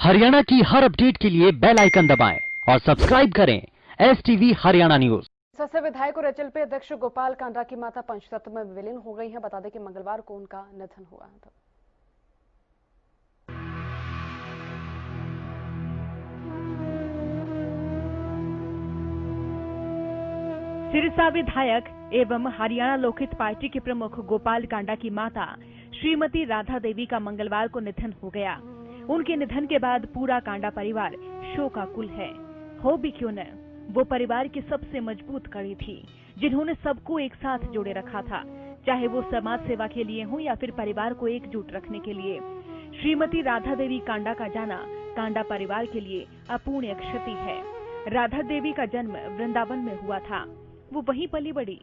हरियाणा की हर अपडेट के लिए बेल आइकन दबाएं और सब्सक्राइब करें STV हरियाणा न्यूज। सदस्य विधायक और एचएलपी अध्यक्ष गोपाल कांडा की माता पंचतत्व में विलीन हो गई हैं। बता दें कि मंगलवार को उनका निधन हुआ था। सिरसा विधायक एवं हरियाणा लोकहित पार्टी के प्रमुख गोपाल कांडा की माता श्रीमती राधा देवी का मंगलवार को निधन हो गया। उनके निधन के बाद पूरा कांडा परिवार शोकाकुल है। हो भी क्यों न, वो परिवार की सबसे मजबूत कड़ी थी, जिन्होंने सबको एक साथ जोड़े रखा था, चाहे वो समाज सेवा के लिए हो या फिर परिवार को एकजुट रखने के लिए। श्रीमती राधा देवी कांडा का जाना कांडा परिवार के लिए अपूर्णीय क्षति है। राधा देवी का जन्म वृंदावन में हुआ था, वो वहीं पली बड़ी।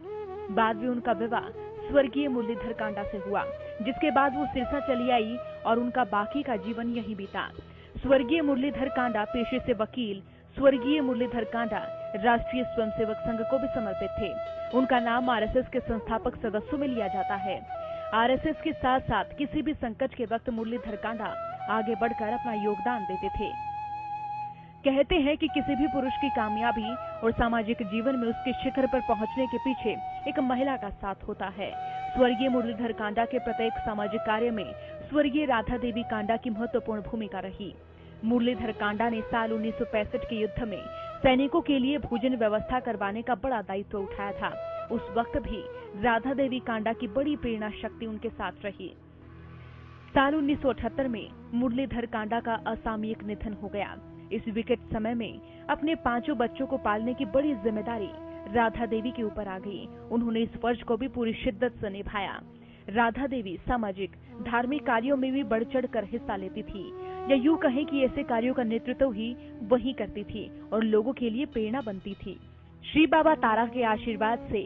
बाद में उनका विवाह स्वर्गीय मुरलीधर कांडा से हुआ, जिसके बाद वो सिरसा चली आई और उनका बाकी का जीवन यहीं बीता। स्वर्गीय मुरलीधर कांडा पेशे से वकील, स्वर्गीय मुरलीधर कांडा राष्ट्रीय स्वयंसेवक संघ को भी समर्पित थे। उनका नाम आरएसएस के संस्थापक सदस्यों में लिया जाता है। आरएसएस के साथ साथ किसी भी संकट के वक्त मुरलीधर कांडा आगे बढ़कर अपना योगदान देते थे। कहते हैं कि किसी भी पुरुष की कामयाबी और सामाजिक जीवन में उसके शिखर पर पहुंचने के पीछे एक महिला का साथ होता है। स्वर्गीय मुरलीधर कांडा के प्रत्येक सामाजिक कार्य में स्वर्गीय राधा देवी कांडा की महत्वपूर्ण भूमिका रही। मुरलीधर कांडा ने साल 1965 के युद्ध में सैनिकों के लिए भोजन व्यवस्था करवाने का बड़ा दायित्व उठाया था। उस वक्त भी राधा देवी कांडा की बड़ी प्रेरणा शक्ति उनके साथ रही। साल 1978 में मुरलीधर कांडा का असामयिक निधन हो गया। इस विकट समय में अपने 5 बच्चों को पालने की बड़ी जिम्मेदारी राधा देवी के ऊपर आ गई। उन्होंने इस फर्ज को भी पूरी शिद्दत से निभाया। राधा देवी सामाजिक धार्मिक कार्यों में भी बढ़ चढ़ कर हिस्सा लेती थी, या यूं कहें कि ऐसे कार्यों का नेतृत्व ही वही करती थी और लोगों के लिए प्रेरणा बनती थी। श्री बाबा तारा के आशीर्वाद से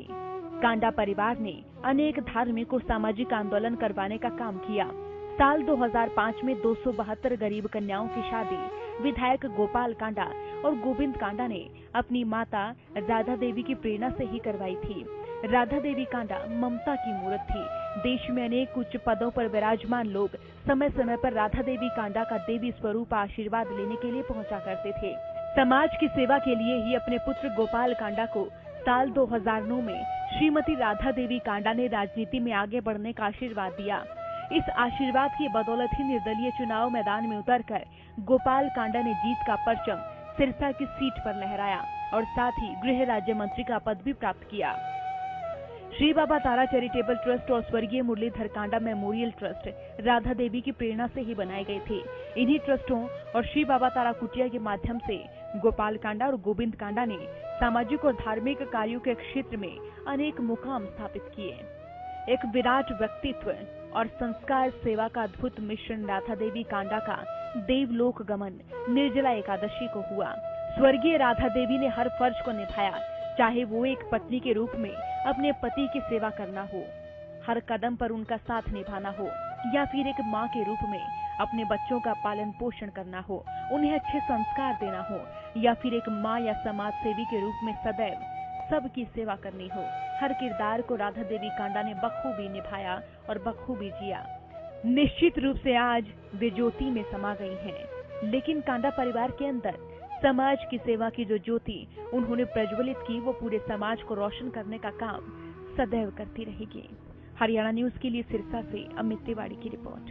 कांडा परिवार ने अनेक धार्मिक और सामाजिक आंदोलन करवाने का काम किया। साल 2005 में 272 गरीब कन्याओं की शादी विधायक गोपाल कांडा और गोविंद कांडा ने अपनी माता राधा देवी की प्रेरणा से ही करवाई थी। राधा देवी कांडा ममता की मूर्त थी। देश में अनेक उच्च पदों पर विराजमान लोग समय समय पर राधा देवी कांडा का देवी स्वरूप आशीर्वाद लेने के लिए पहुंचा करते थे। समाज की सेवा के लिए ही अपने पुत्र गोपाल कांडा को साल 2009 में श्रीमती राधा देवी कांडा ने राजनीति में आगे बढ़ने का आशीर्वाद दिया। इस आशीर्वाद की बदौलत ही निर्दलीय चुनाव मैदान में उतरकर गोपाल कांडा ने जीत का परचम सिरसा की सीट पर लहराया और साथ ही गृह राज्य मंत्री का पद भी प्राप्त किया। श्री बाबा तारा चैरिटेबल ट्रस्ट और स्वर्गीय मुरलीधर कांडा मेमोरियल ट्रस्ट राधा देवी की प्रेरणा से ही बनाए गए थे। इन्हीं ट्रस्टों और श्री बाबा तारा कुटिया के माध्यम से गोपाल कांडा और गोविंद कांडा ने सामाजिक और धार्मिक कार्यों के क्षेत्र में अनेक मुकाम स्थापित किए। एक विराट व्यक्तित्व और संस्कार सेवा का अद्भुत मिश्रण राधा देवी कांडा का देवलोक गमन निर्जला एकादशी को हुआ। स्वर्गीय राधा देवी ने हर फर्ज को निभाया, चाहे वो एक पत्नी के रूप में अपने पति की सेवा करना हो, हर कदम पर उनका साथ निभाना हो, या फिर एक माँ के रूप में अपने बच्चों का पालन पोषण करना हो, उन्हें अच्छे संस्कार देना हो, या फिर एक माँ या समाज सेवी के रूप में सदैव सबकी सेवा करनी हो। हर किरदार को राधा देवी कांडा ने बखूबी निभाया और बखूबी जिया। निश्चित रूप से आज वे ज्योति में समा गई हैं, लेकिन कांडा परिवार के अंदर समाज की सेवा की जो ज्योति उन्होंने प्रज्वलित की, वो पूरे समाज को रोशन करने का काम सदैव करती रहेगी। हरियाणा न्यूज के लिए सिरसा से अमित तिवारी की रिपोर्ट।